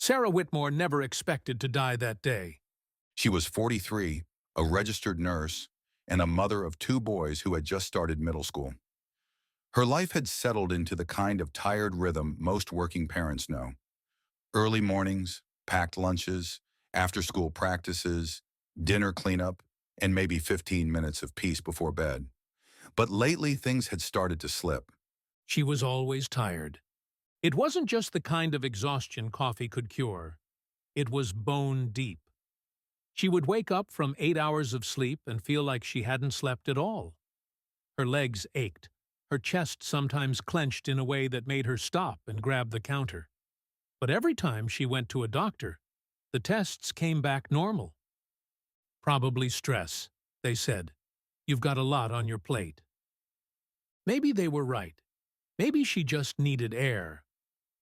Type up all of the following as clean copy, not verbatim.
Sarah Whitmore never expected to die that day. She was 43, a registered nurse, and a mother of two boys who had just started middle school. Her life had settled into the kind of tired rhythm most working parents know. Early mornings, packed lunches, after-school practices, dinner cleanup, and maybe 15 minutes of peace before bed. But lately, things had started to slip. She was always tired. It wasn't just the kind of exhaustion coffee could cure. It was bone deep. She would wake up from 8 hours of sleep and feel like she hadn't slept at all. Her legs ached. Her chest sometimes clenched in a way that made her stop and grab the counter. But every time she went to a doctor, the tests came back normal. Probably stress, they said. You've got a lot on your plate. Maybe they were right. Maybe she just needed air.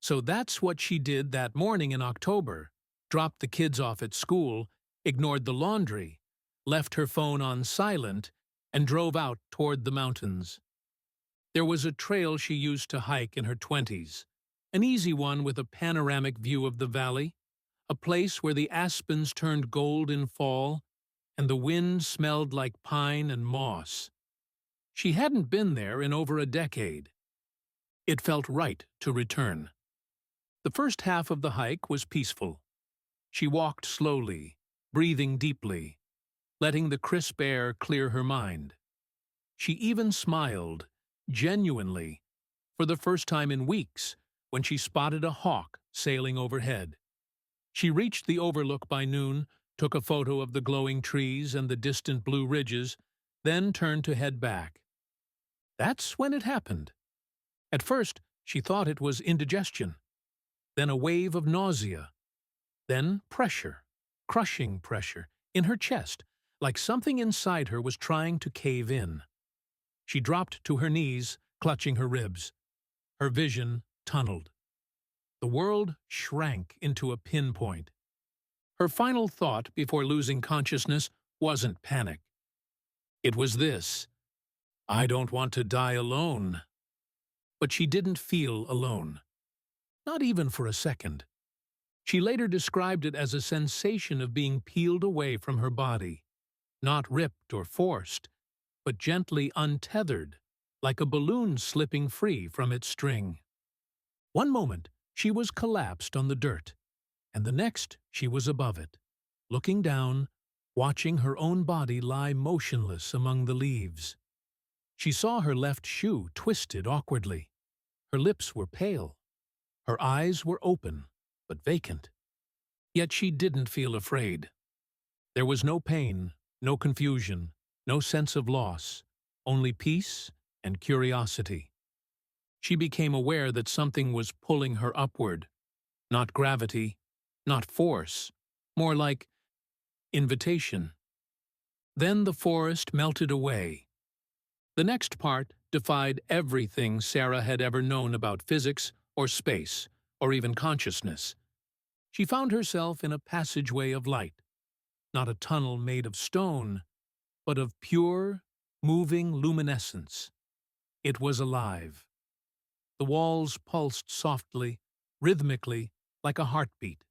So that's what she did that morning in October. Dropped the kids off at school, ignored the laundry, left her phone on silent, and drove out toward the mountains. There was a trail she used to hike in her 20s, an easy one with a panoramic view of the valley, a place where the aspens turned gold in fall, and the wind smelled like pine and moss. She hadn't been there in over a decade. It felt right to return. The first half of the hike was peaceful. She walked slowly, breathing deeply, letting the crisp air clear her mind. She even smiled, genuinely, for the first time in weeks, when she spotted a hawk sailing overhead. She reached the overlook by noon, took a photo of the glowing trees and the distant blue ridges, then turned to head back. That's when it happened. At first, she thought it was indigestion, then a wave of nausea, then pressure, crushing pressure, in her chest, like something inside her was trying to cave in. She dropped to her knees, clutching her ribs. Her vision tunneled. The world shrank into a pinpoint. Her final thought before losing consciousness wasn't panic. It was this: I don't want to die alone. But she didn't feel alone. Not even for a second. She later described it as a sensation of being peeled away from her body, not ripped or forced, but gently untethered, like a balloon slipping free from its string. One moment, she was collapsed on the dirt, and the next she was above it, looking down, watching her own body lie motionless among the leaves. She saw her left shoe twisted awkwardly. Her lips were pale. Her eyes were open, but vacant. Yet she didn't feel afraid. There was no pain, no confusion, no sense of loss, only peace and curiosity. She became aware that something was pulling her upward. Not gravity, not force, more like invitation. Then the forest melted away. The next part defied everything Sarah had ever known about physics or space or even consciousness. She found herself in a passageway of light, not a tunnel made of stone, but of pure, moving luminescence. It was alive. The walls pulsed softly, rhythmically, like a heartbeat.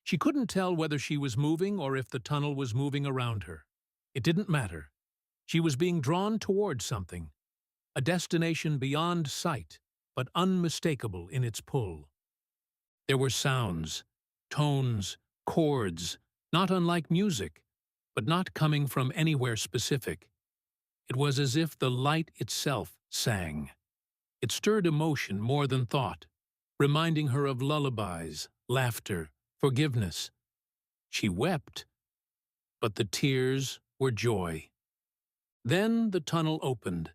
She couldn't tell whether she was moving or if the tunnel was moving around her. It didn't matter. She was being drawn toward something, a destination beyond sight, but unmistakable in its pull. There were sounds, tones, chords, not unlike music, but not coming from anywhere specific. It was as if the light itself sang. It stirred emotion more than thought, reminding her of lullabies, laughter, forgiveness. She wept, but the tears were joy. Then the tunnel opened,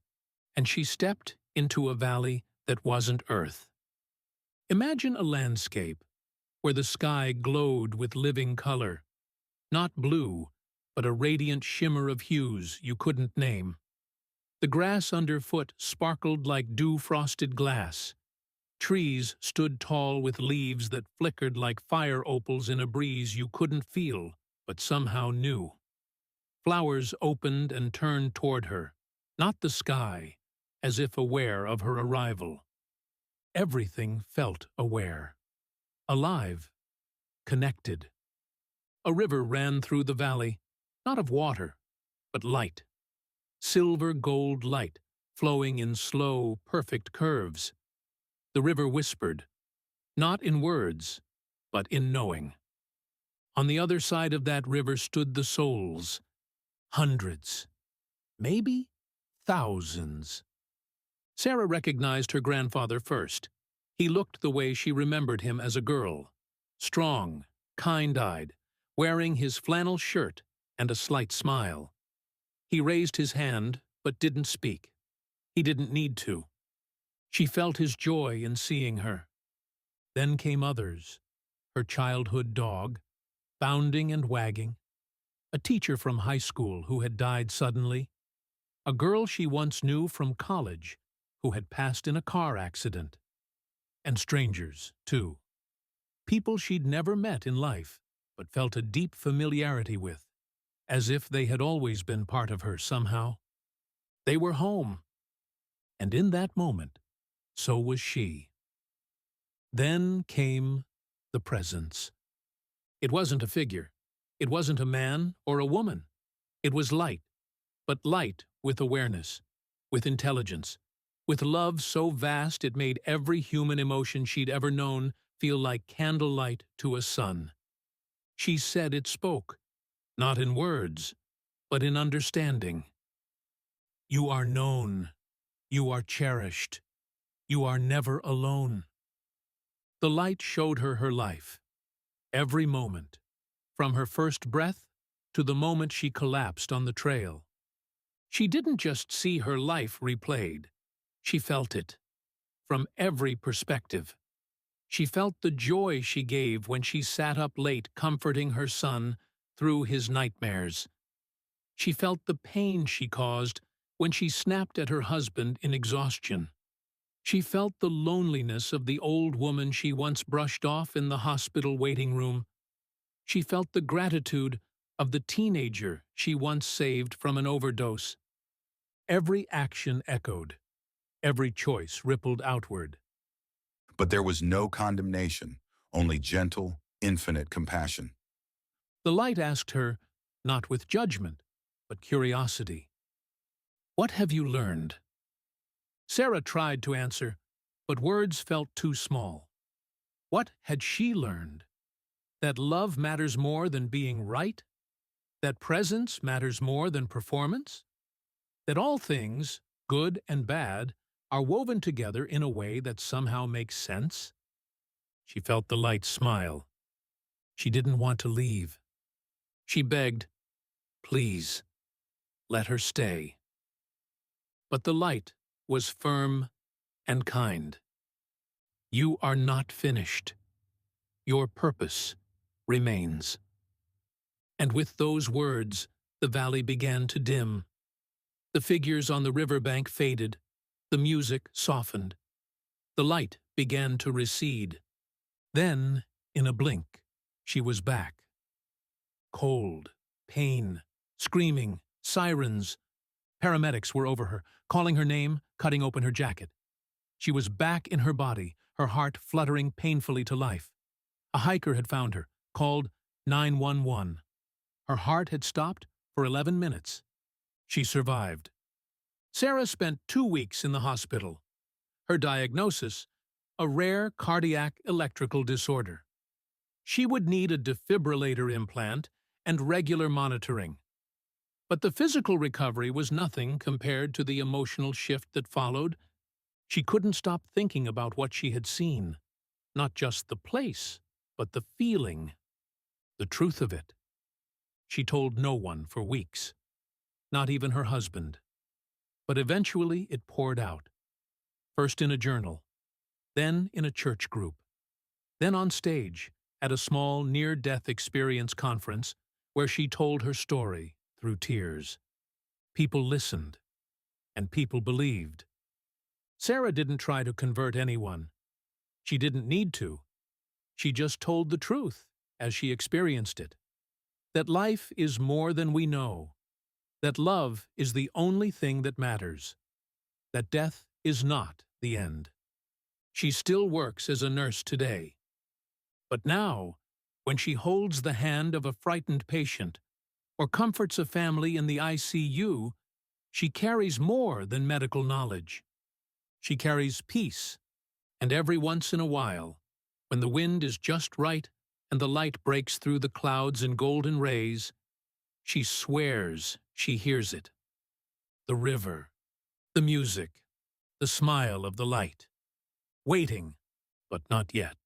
and she stepped into a valley that wasn't Earth. Imagine a landscape where the sky glowed with living color, not blue, but a radiant shimmer of hues you couldn't name. The grass underfoot sparkled like dew-frosted glass. Trees stood tall with leaves that flickered like fire opals in a breeze you couldn't feel, but somehow knew. Flowers opened and turned toward her, not the sky, as if aware of her arrival. Everything felt aware, alive. connected. A river ran through the valley, not of water, but light. Silver gold light, flowing in slow, perfect curves. The river whispered, not in words, but in knowing. On the other side of that river stood the souls, hundreds, maybe thousands. Sarah recognized her grandfather first. He looked the way she remembered him as a girl, strong, kind-eyed, wearing his flannel shirt and a slight smile. He raised his hand, but didn't speak. He didn't need to. She felt his joy in seeing her. Then came others, her childhood dog, bounding and wagging, a teacher from high school who had died suddenly, a girl she once knew from college who had passed in a car accident, and strangers, too. People she'd never met in life, but felt a deep familiarity with, as if they had always been part of her somehow. They were home, and in that moment, so was she. Then came the presence. It wasn't a figure. It wasn't a man or a woman. It was light, but light with awareness, with intelligence, with love so vast it made every human emotion she'd ever known feel like candlelight to a sun. She said it spoke, not in words, but in understanding. You are known. You are cherished. You are never alone. The light showed her her life, every moment, from her first breath to the moment she collapsed on the trail. She didn't just see her life replayed. She felt it, from every perspective. She felt the joy she gave when she sat up late comforting her son through his nightmares. She felt the pain she caused when she snapped at her husband in exhaustion. She felt the loneliness of the old woman she once brushed off in the hospital waiting room. She felt the gratitude of the teenager she once saved from an overdose. Every action echoed. Every choice rippled outward. But there was no condemnation, only gentle, infinite compassion. The light asked her, not with judgment, but curiosity. What have you learned? Sarah tried to answer, but words felt too small. What had she learned? That love matters more than being right? That presence matters more than performance? That all things, good and bad, are woven together in a way that somehow makes sense? She felt the light smile. She didn't want to leave. She begged, please, let her stay. But the light was firm and kind. You are not finished. Your purpose remains. And with those words, the valley began to dim. The figures on the riverbank faded. The music softened. The light began to recede. Then, in a blink, she was back. Cold, pain, screaming, sirens. Paramedics were over her, calling her name, cutting open her jacket. She was back in her body, her heart fluttering painfully to life. A hiker had found her, called 911. Her heart had stopped for 11 minutes. She survived. Sarah spent 2 weeks in the hospital. Her diagnosis, a rare cardiac electrical disorder. She would need a defibrillator implant and regular monitoring. But the physical recovery was nothing compared to the emotional shift that followed. She couldn't stop thinking about what she had seen. Not just the place, but the feeling, the truth of it. She told no one for weeks, not even her husband. But eventually it poured out, first in a journal, then in a church group, then on stage at a small near-death experience conference where she told her story through tears. People listened, and people believed. Sarah didn't try to convert anyone. She didn't need to. She just told the truth as she experienced it. That life is more than we know. That love is the only thing that matters. That death is not the end. She still works as a nurse today. But now, When she holds the hand of a frightened patient or comforts a family in the ICU, she carries more than medical knowledge. She carries peace, and every once in a while, when the wind is just right and the light breaks through the clouds in golden rays, she swears she hears it. The river, the music, the smile of the light. Waiting, but not yet.